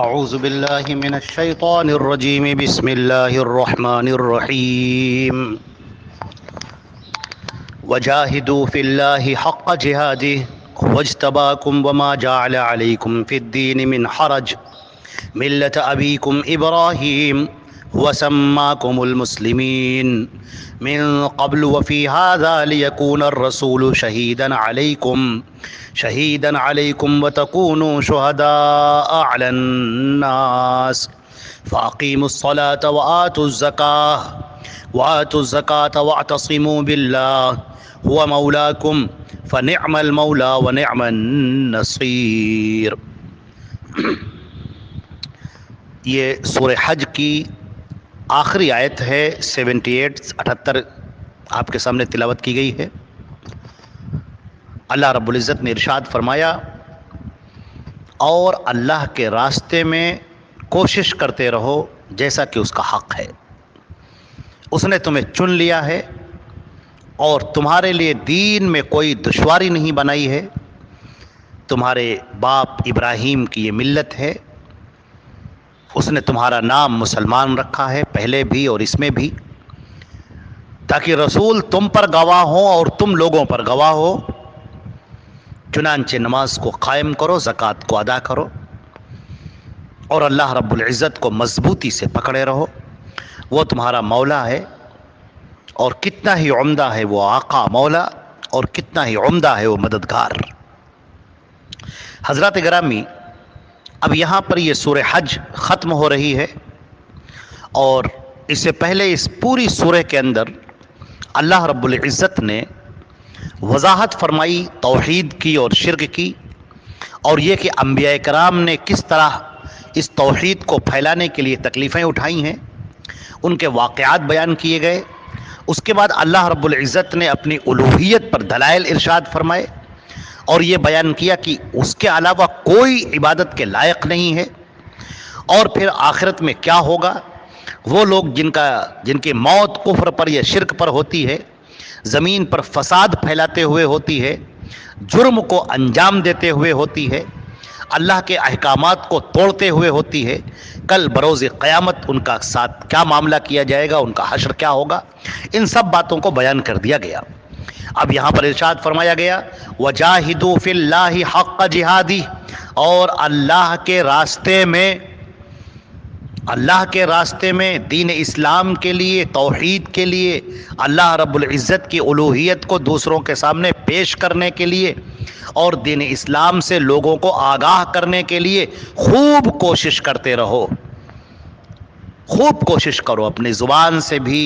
اعوذ باللہ من الشیطان الرجیم بسم اللہ الرحمن الرحیم وجاہدوا فی اللہ حق جہادہ واجتباکم وما جعل علیکم فی الدین من حرج ملت ابیکم ابراہیم وسماکم المسلمین من قبل وفی هذا لیکون الرسول شہیدا علیکم وتکونوا شہداء علی الناس فاقیموا الصلاة وآتوا الزکاة واعتصموا باللہ هو مولاکم فنعم المولا ونعم النصیر۔ یہ سورہ حج کی آخری آیت ہے، 78 آپ کے سامنے تلاوت کی گئی ہے۔ اللہ رب العزت نے ارشاد فرمایا، اور اللہ کے راستے میں کوشش کرتے رہو جیسا کہ اس کا حق ہے۔ اس نے تمہیں چن لیا ہے اور تمہارے لیے دین میں کوئی دشواری نہیں بنائی ہے۔ تمہارے باپ ابراہیم کی یہ ملت ہے، اس نے تمہارا نام مسلمان رکھا ہے، پہلے بھی اور اس میں بھی، تاکہ رسول تم پر گواہ ہو اور تم لوگوں پر گواہ ہو۔ چنانچہ نماز کو قائم کرو، زکوٰۃ کو ادا کرو، اور اللہ رب العزت کو مضبوطی سے پکڑے رہو۔ وہ تمہارا مولا ہے، اور کتنا ہی عمدہ ہے وہ آقا مولا، اور کتنا ہی عمدہ ہے وہ مددگار۔ حضرات گرامی، اب یہاں پر یہ سورہ حج ختم ہو رہی ہے، اور اس سے پہلے اس پوری سورہ کے اندر اللہ رب العزت نے وضاحت فرمائی توحید کی اور شرک کی، اور یہ کہ انبیاء کرام نے کس طرح اس توحید کو پھیلانے کے لیے تکلیفیں اٹھائی ہیں، ان کے واقعات بیان کیے گئے۔ اس کے بعد اللہ رب العزت نے اپنی الوہیت پر دلائل ارشاد فرمائے، اور یہ بیان کیا کہ اس کے علاوہ کوئی عبادت کے لائق نہیں ہے۔ اور پھر آخرت میں کیا ہوگا، وہ لوگ جن کی موت کفر پر یا شرک پر ہوتی ہے، زمین پر فساد پھیلاتے ہوئے ہوتی ہے، جرم کو انجام دیتے ہوئے ہوتی ہے، اللہ کے احکامات کو توڑتے ہوئے ہوتی ہے، کل بروز قیامت ان کا ساتھ کیا معاملہ کیا جائے گا، ان کا حشر کیا ہوگا، ان سب باتوں کو بیان کر دیا گیا۔ اب یہاں پر ارشاد فرمایا گیا، وَجَاهِدُوا فِي اللَّهِ حَقَّ جِهَادِهِ، اور اللہ کے راستے میں دین اسلام کے لیے، توحید کے لیے، اللہ رب العزت کی الوہیت کو دوسروں کے سامنے پیش کرنے کے لیے، اور دین اسلام سے لوگوں کو آگاہ کرنے کے لیے خوب کوشش کرتے رہو۔ خوب کوشش کرو، اپنی زبان سے بھی،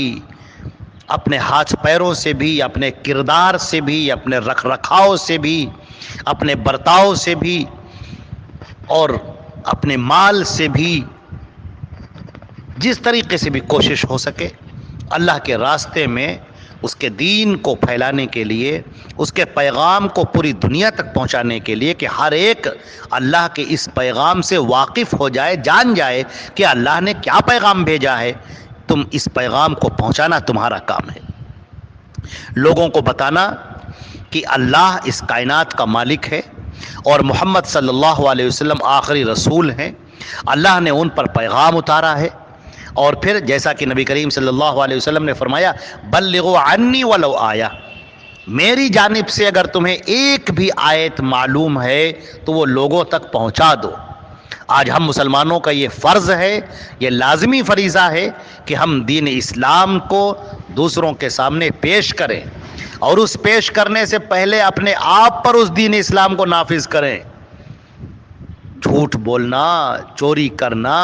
اپنے ہاتھ پیروں سے بھی، اپنے کردار سے بھی، اپنے رکھ رکھاؤ سے بھی، اپنے برتاؤ سے بھی، اور اپنے مال سے بھی، جس طریقے سے بھی کوشش ہو سکے اللہ کے راستے میں اس کے دین کو پھیلانے کے لیے، اس کے پیغام کو پوری دنیا تک پہنچانے کے لیے، کہ ہر ایک اللہ کے اس پیغام سے واقف ہو جائے، جان جائے کہ اللہ نے کیا پیغام بھیجا ہے۔ تم اس پیغام کو پہنچانا تمہارا کام ہے، لوگوں کو بتانا کہ اللہ اس کائنات کا مالک ہے، اور محمد صلی اللہ علیہ وسلم آخری رسول ہیں، اللہ نے ان پر پیغام اتارا ہے۔ اور پھر جیسا کہ نبی کریم صلی اللہ علیہ وسلم نے فرمایا، بلغوا عنی ولو آیہ، میری جانب سے اگر تمہیں ایک بھی آیت معلوم ہے تو وہ لوگوں تک پہنچا دو۔ آج ہم مسلمانوں کا یہ فرض ہے، یہ لازمی فریضہ ہے کہ ہم دین اسلام کو دوسروں کے سامنے پیش کریں، اور اس پیش کرنے سے پہلے اپنے آپ پر اس دین اسلام کو نافذ کریں۔ جھوٹ بولنا، چوری کرنا،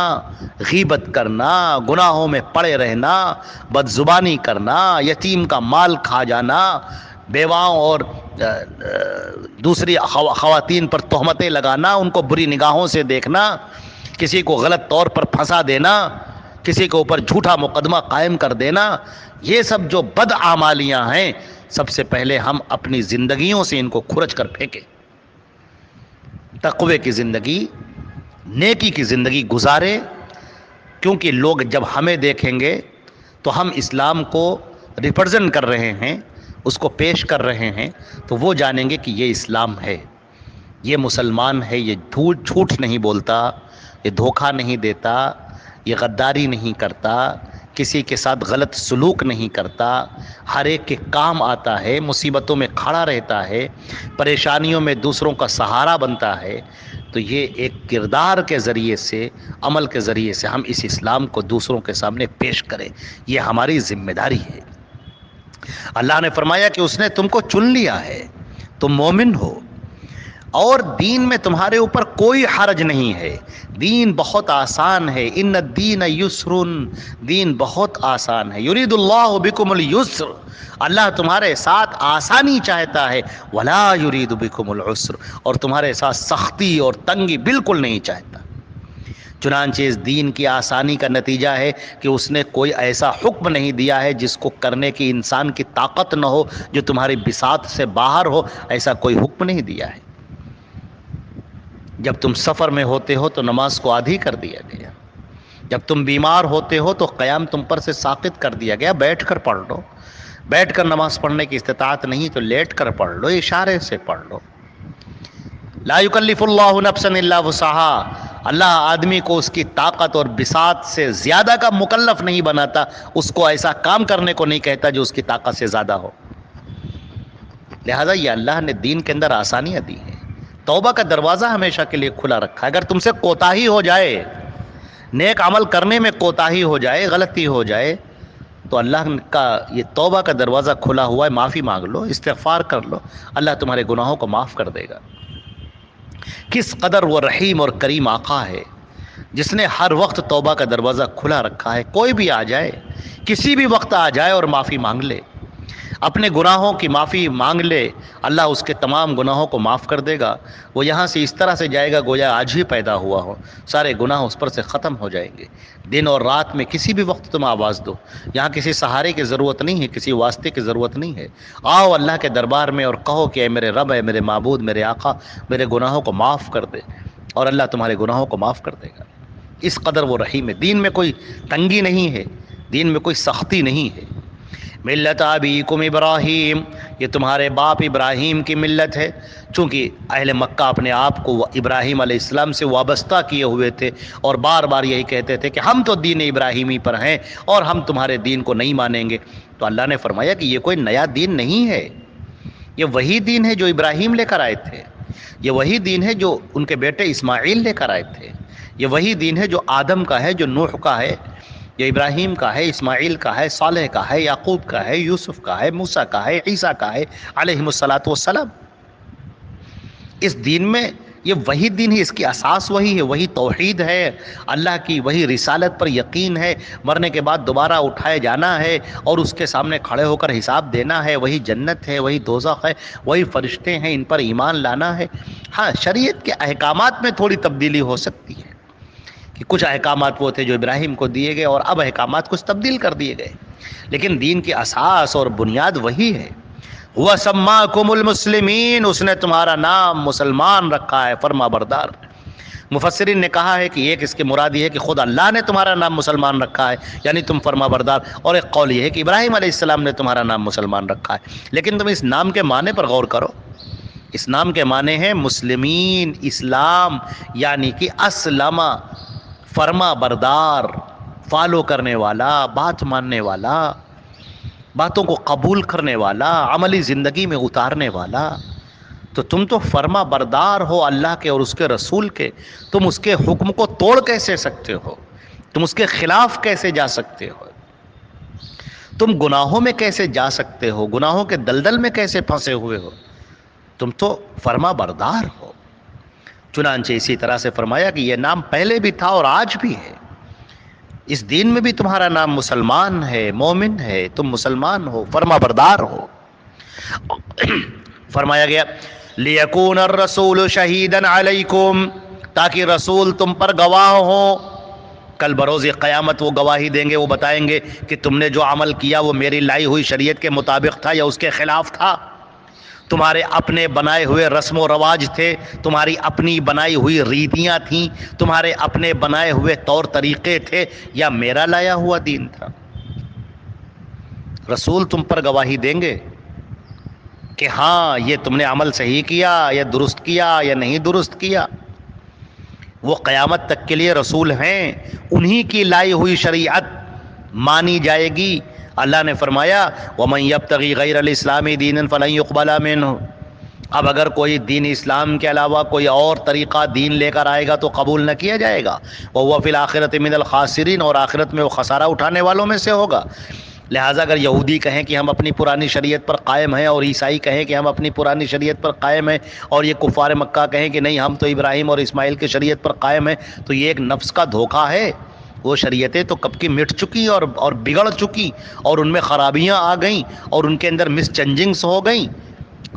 غیبت کرنا، گناہوں میں پڑے رہنا، بد زبانی کرنا، یتیم کا مال کھا جانا، بیواؤں اور دوسری خواتین پر تہمتیں لگانا، ان کو بری نگاہوں سے دیکھنا، کسی کو غلط طور پر پھنسا دینا، کسی کے اوپر جھوٹا مقدمہ قائم کر دینا، یہ سب جو بد اعمالیاں ہیں، سب سے پہلے ہم اپنی زندگیوں سے ان کو کھرچ کر پھینکیں، تقوی کی زندگی، نیکی کی زندگی گزارے، کیونکہ لوگ جب ہمیں دیکھیں گے تو ہم اسلام کو ریپرزینٹ کر رہے ہیں، اس کو پیش کر رہے ہیں، تو وہ جانیں گے کہ یہ اسلام ہے، یہ مسلمان ہے، یہ جھوٹ نہیں بولتا، یہ دھوکہ نہیں دیتا، یہ غداری نہیں کرتا، کسی کے ساتھ غلط سلوک نہیں کرتا، ہر ایک کے کام آتا ہے، مصیبتوں میں کھڑا رہتا ہے، پریشانیوں میں دوسروں کا سہارا بنتا ہے، تو یہ ایک کردار کے ذریعے سے، عمل کے ذریعے سے ہم اس اسلام کو دوسروں کے سامنے پیش کریں، یہ ہماری ذمہ داری ہے۔ اللہ نے فرمایا کہ اس نے تم کو چن لیا ہے، تم مومن ہو، اور دین میں تمہارے اوپر کوئی حرج نہیں ہے، دین بہت آسان ہے، ان الدین یسر، دین بہت آسان ہے، یرید اللہ بکم الیسر، اللہ تمہارے ساتھ آسانی چاہتا ہے، ولا یرید بکم العسر، اور تمہارے ساتھ سختی اور تنگی بالکل نہیں چاہتا۔ چنانچہ اس دین کی آسانی کا نتیجہ ہے کہ اس نے کوئی ایسا حکم نہیں دیا ہے جس کو کرنے کی انسان کی طاقت نہ ہو، جو تمہاری بساط سے باہر ہو، ایسا کوئی حکم نہیں دیا ہے۔ جب تم سفر میں ہوتے ہو تو نماز کو آدھی کر دیا گیا، جب تم بیمار ہوتے ہو تو قیام تم پر سے ساقط کر دیا گیا، بیٹھ کر پڑھ لو، بیٹھ کر نماز پڑھنے کی استطاعت نہیں تو لیٹ کر پڑھ لو، اشارے سے پڑھ لو۔ لا یکلف اللہ نفسا الا وسعها، اللہ آدمی کو اس کی طاقت اور بساط سے زیادہ کا مکلف نہیں بناتا، اس کو ایسا کام کرنے کو نہیں کہتا جو اس کی طاقت سے زیادہ ہو۔ لہذا یہ اللہ نے دین کے اندر آسانیاں دی ہیں، توبہ کا دروازہ ہمیشہ کے لیے کھلا رکھا ہے۔ اگر تم سے کوتاہی ہو جائے، نیک عمل کرنے میں کوتاہی ہو جائے، غلطی ہو جائے، تو اللہ کا یہ توبہ کا دروازہ کھلا ہوا ہے، معافی مانگ لو، استغفار کر لو، اللہ تمہارے گناہوں کو معاف کر دے گا۔ کس قدر وہ رحیم اور کریم آقا ہے جس نے ہر وقت توبہ کا دروازہ کھلا رکھا ہے، کوئی بھی آ جائے، کسی بھی وقت آ جائے اور معافی مانگ لے، اپنے گناہوں کی معافی مانگ لے، اللہ اس کے تمام گناہوں کو معاف کر دے گا۔ وہ یہاں سے اس طرح سے جائے گا گویا آج ہی پیدا ہوا ہو، سارے گناہ اس پر سے ختم ہو جائیں گے۔ دن اور رات میں کسی بھی وقت تم آواز دو، یہاں کسی سہارے کی ضرورت نہیں ہے، کسی واسطے کی ضرورت نہیں ہے۔ آؤ اللہ کے دربار میں اور کہو کہ اے میرے رب، اے میرے معبود، میرے آقا، میرے گناہوں کو معاف کر دے، اور اللہ تمہارے گناہوں کو معاف کر دے گا۔ اس قدر وہ رحیم ہے، دین میں کوئی تنگی نہیں ہے، دین میں کوئی سختی نہیں ہے۔ ملت ابیکم ابراہیم، یہ تمہارے باپ ابراہیم کی ملت ہے۔ چونکہ اہل مکہ اپنے آپ کو ابراہیم علیہ السلام سے وابستہ کیے ہوئے تھے اور بار بار یہی کہتے تھے کہ ہم تو دین ابراہیمی پر ہیں اور ہم تمہارے دین کو نہیں مانیں گے، تو اللہ نے فرمایا کہ یہ کوئی نیا دین نہیں ہے، یہ وہی دین ہے جو ابراہیم لے کر آئے تھے، یہ وہی دین ہے جو ان کے بیٹے اسماعیل لے کر آئے تھے، یہ وہی دین ہے جو آدم کا ہے، جو نوح کا ہے، یہ ابراہیم کا ہے، اسماعیل کا ہے، صالح کا ہے، یعقوب کا ہے، یوسف کا ہے، موسیٰ کا ہے، عیسیٰ کا ہے علیہم الصلاۃ والسلام۔ اس دین میں یہ وہی دین ہے، اس کی اساس وہی ہے، وہی توحید ہے، اللہ کی وہی رسالت پر یقین ہے، مرنے کے بعد دوبارہ اٹھائے جانا ہے اور اس کے سامنے کھڑے ہو کر حساب دینا ہے، وہی جنت ہے، وہی دوزخ ہے، وہی فرشتے ہیں، ان پر ایمان لانا ہے۔ ہاں، شریعت کے احکامات میں تھوڑی تبدیلی ہو سکتی ہے کہ کچھ احکامات وہ تھے جو ابراہیم کو دیے گئے اور اب احکامات کچھ تبدیل کر دیے گئے، لیکن دین کی اساس اور بنیاد وہی ہے۔ هو سماکم المسلمین، اس نے تمہارا نام مسلمان رکھا ہے، فرما بردار۔ مفسرین نے کہا ہے کہ ایک اس کے مراد یہ ہے کہ خود اللہ نے تمہارا نام مسلمان رکھا ہے، یعنی تم فرما بردار، اور ایک قول یہ ہے کہ ابراہیم علیہ السلام نے تمہارا نام مسلمان رکھا ہے۔ لیکن تم اس نام کے معنی پر غور کرو، اس نام کے معنی ہیں مسلمین، اسلام، یعنی کہ اسلم، فرما بردار، فالو کرنے والا، بات ماننے والا، باتوں کو قبول کرنے والا، عملی زندگی میں اتارنے والا۔ تو تم تو فرما بردار ہو اللہ کے اور اس کے رسول کے، تم اس کے حکم کو توڑ کیسے سکتے ہو؟ تم اس کے خلاف کیسے جا سکتے ہو؟ تم گناہوں میں کیسے جا سکتے ہو؟ گناہوں کے دلدل میں کیسے پھنسے ہوئے ہو؟ تم تو فرما بردار ہو۔ چنانچہ اسی طرح سے فرمایا کہ یہ نام پہلے بھی تھا اور آج بھی ہے، اس دین میں بھی تمہارا نام مسلمان ہے، مومن ہے، تم مسلمان ہو، فرما بردار ہو۔ فرمایا گیا لِيَكُونَ الرَّسُولُ شَهِيدًا عَلَيْكُمْ، تاکہ رسول تم پر گواہ ہو، کل بروز قیامت وہ گواہی دیں گے، وہ بتائیں گے کہ تم نے جو عمل کیا وہ میری لائی ہوئی شریعت کے مطابق تھا یا اس کے خلاف تھا، تمہارے اپنے بنائے ہوئے رسم و رواج تھے، تمہاری اپنی بنائی ہوئی ریتیاں تھیں، تمہارے اپنے بنائے ہوئے طور طریقے تھے، یا میرا لایا ہوا دین تھا۔ رسول تم پر گواہی دیں گے کہ ہاں یہ تم نے عمل صحیح کیا یا درست کیا یا نہیں درست کیا۔ وہ قیامت تک کے لیے رسول ہیں، انہی کی لائی ہوئی شریعت مانی جائے گی۔ اللہ نے فرمایا وَمَن يَبْتَغِي غَيْرَ الْإِسْلَامِ دِينًا فَلَن يُقْبَلَ مِنْهُ۔ اب اگر کوئی دین اسلام کے علاوہ کوئی اور طریقہ دین لے کر آئے گا تو قبول نہ کیا جائے گا، وَهُوَ فِي الْآخِرَةِ مِنَ الْخَاسِرِينَ، اور آخرت میں وہ خسارہ اٹھانے والوں میں سے ہوگا۔ لہٰذا اگر یہودی کہیں کہ ہم اپنی پرانی شریعت پر قائم ہیں، اور عیسائی کہیں کہ ہم اپنی پرانی شریعت پر قائم ہیں، اور یہ کفار مکہ کہیں کہ نہیں ہم تو ابراہیم اور اسماعیل کی شریعت پر قائم ہیں، تو یہ ایک نفس کا دھوکہ ہے۔ وہ شریعتیں تو کب کی مٹ چکی اور بگڑ چکی، اور ان میں خرابیاں آ گئیں، اور ان کے اندر مس چینجنگس ہو گئیں۔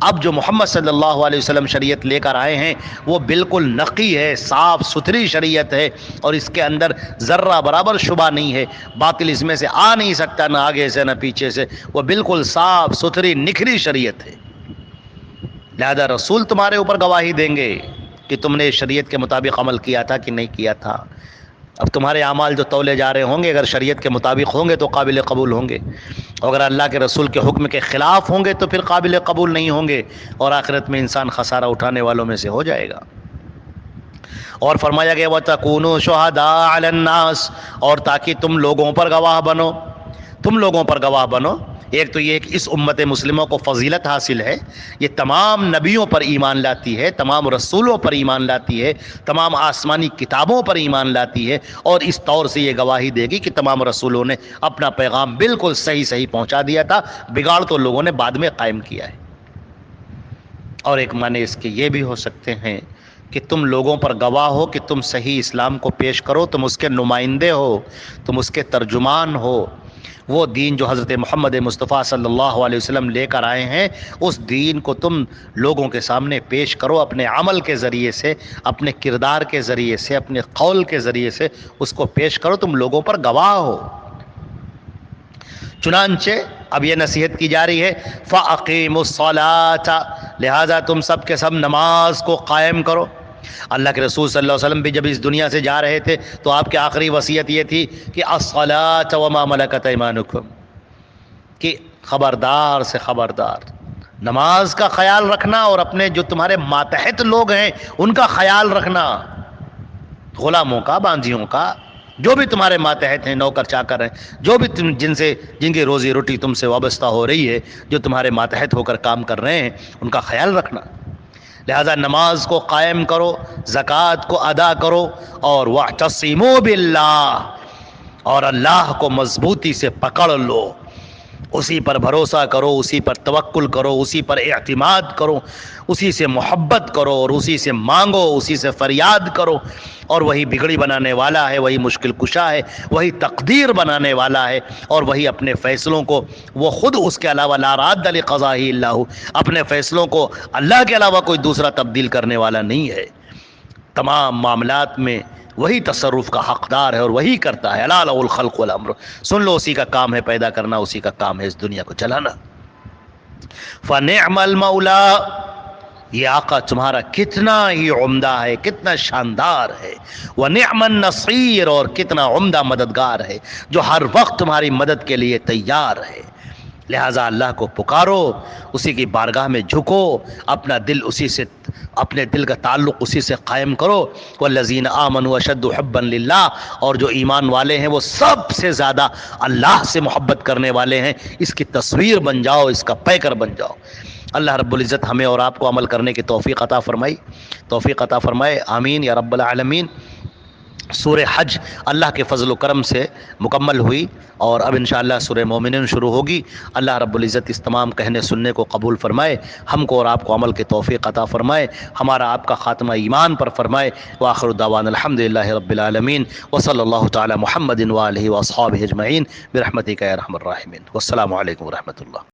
اب جو محمد صلی اللہ علیہ وسلم شریعت لے کر آئے ہیں وہ بالکل نقی ہے، صاف ستھری شریعت ہے، اور اس کے اندر ذرہ برابر شبہ نہیں ہے، باطل اس میں سے آ نہیں سکتا، نہ آگے سے نہ پیچھے سے، وہ بالکل صاف ستھری نکھری شریعت ہے۔ لہذا رسول تمہارے اوپر گواہی دیں گے کہ تم نے شریعت کے مطابق عمل کیا تھا کہ نہیں کیا تھا۔ اب تمہارے اعمال جو تولے جا رہے ہوں گے اگر شریعت کے مطابق ہوں گے تو قابل قبول ہوں گے، اور اگر اللہ کے رسول کے حکم کے خلاف ہوں گے تو پھر قابل قبول نہیں ہوں گے، اور آخرت میں انسان خسارہ اٹھانے والوں میں سے ہو جائے گا۔ اور فرمایا گیا وَتَكُونُوا شُهَدَاءَ عَلَى النَّاسِ، اور تاکہ تم لوگوں پر گواہ بنو، تم لوگوں پر گواہ بنو۔ ایک تو یہ کہ اس امت مسلموں کو فضیلت حاصل ہے، یہ تمام نبیوں پر ایمان لاتی ہے، تمام رسولوں پر ایمان لاتی ہے، تمام آسمانی کتابوں پر ایمان لاتی ہے، اور اس طور سے یہ گواہی دے گی کہ تمام رسولوں نے اپنا پیغام بالکل صحیح پہنچا دیا تھا، بگاڑ تو لوگوں نے بعد میں قائم کیا ہے۔ اور ایک معنی اس کے یہ بھی ہو سکتے ہیں کہ تم لوگوں پر گواہ ہو کہ تم صحیح اسلام کو پیش کرو، تم اس کے نمائندے ہو، تم اس کے ترجمان ہو۔ وہ دین جو حضرت محمد مصطفیٰ صلی اللہ علیہ وسلم لے کر آئے ہیں، اس دین کو تم لوگوں کے سامنے پیش کرو، اپنے عمل کے ذریعے سے، اپنے کردار کے ذریعے سے، اپنے قول کے ذریعے سے اس کو پیش کرو، تم لوگوں پر گواہ ہو۔ چنانچہ اب یہ نصیحت کی جا رہی ہے فَأَقِيمُوا الصَّلَاةَ، لہذا تم سب کے سب نماز کو قائم کرو۔ اللہ کے رسول صلی اللہ علیہ وسلم بھی جب اس دنیا سے جا رہے تھے تو آپ کی آخری وصیت یہ تھی کہ الصلاۃ وما ملکت ایمانکم، کہ خبردار سے خبردار نماز کا خیال رکھنا، اور اپنے جو تمہارے ماتحت لوگ ہیں ان کا خیال رکھنا، غلاموں کا، باندھیوں کا، جو بھی تمہارے ماتحت ہیں، نوکر چاکر ہیں، جو بھی جن کی روزی روٹی تم سے وابستہ ہو رہی ہے، جو تمہارے ماتحت ہو کر کام کر رہے ہیں، ان کا خیال رکھنا۔ لہذا نماز کو قائم کرو، زکوٰۃ کو ادا کرو، اور وَاعْتَصِمُوا بِاللَّهِ، اور اللہ کو مضبوطی سے پکڑ لو، اسی پر بھروسہ کرو، اسی پر توکل کرو، اسی پر اعتماد کرو، اسی سے محبت کرو، اور اسی سے مانگو، اسی سے فریاد کرو، اور وہی بگڑی بنانے والا ہے، وہی مشکل کشا ہے، وہی تقدیر بنانے والا ہے، اور وہی اپنے فیصلوں کو، وہ خود اس کے علاوہ لا راد لقضائہ الا ہو، اپنے فیصلوں کو اللہ کے علاوہ کوئی دوسرا تبدیل کرنے والا نہیں ہے۔ تمام معاملات میں وہی تصرف کا حقدار ہے اور وہی کرتا ہے۔ الا لہ الخلق والامر، سن لو اسی کا کام ہے پیدا کرنا، اسی کا کام ہے اس دنیا کو چلانا۔ فنعم المولا، یہ آقا تمہارا کتنا ہی عمدہ ہے، کتنا شاندار ہے، ونعم النصیر، اور کتنا عمدہ مددگار ہے جو ہر وقت تمہاری مدد کے لیے تیار ہے۔ لہٰذا اللہ کو پکارو، اسی کی بارگاہ میں جھکو، اپنا دل اسی سے، اپنے دل کا تعلق اسی سے قائم کرو۔ والذین آمنوا اشد حبا للہ، اور جو ایمان والے ہیں وہ سب سے زیادہ اللہ سے محبت کرنے والے ہیں، اس کی تصویر بن جاؤ، اس کا پیکر بن جاؤ۔ اللہ رب العزت ہمیں اور آپ کو عمل کرنے کی توفیق عطا فرمائے، آمین یا رب العالمین۔ سورہ حج اللہ کے فضل و کرم سے مکمل ہوئی، اور اب انشاءاللہ سورہ مومنون شروع ہوگی۔ اللہ رب العزت اس تمام کہنے سننے کو قبول فرمائے، ہم کو اور آپ کو عمل کی توفیق عطا فرمائے، ہمارا آپ کا خاتمہ ایمان پر فرمائے۔ وآخر دعوانا الحمدللہ رب العالمین، وصلی اللہ تعالی محمد وآلہ واصحابہ اجمعین برحمتک یا ارحم الراحمین، والسلام علیکم ورحمۃ اللہ۔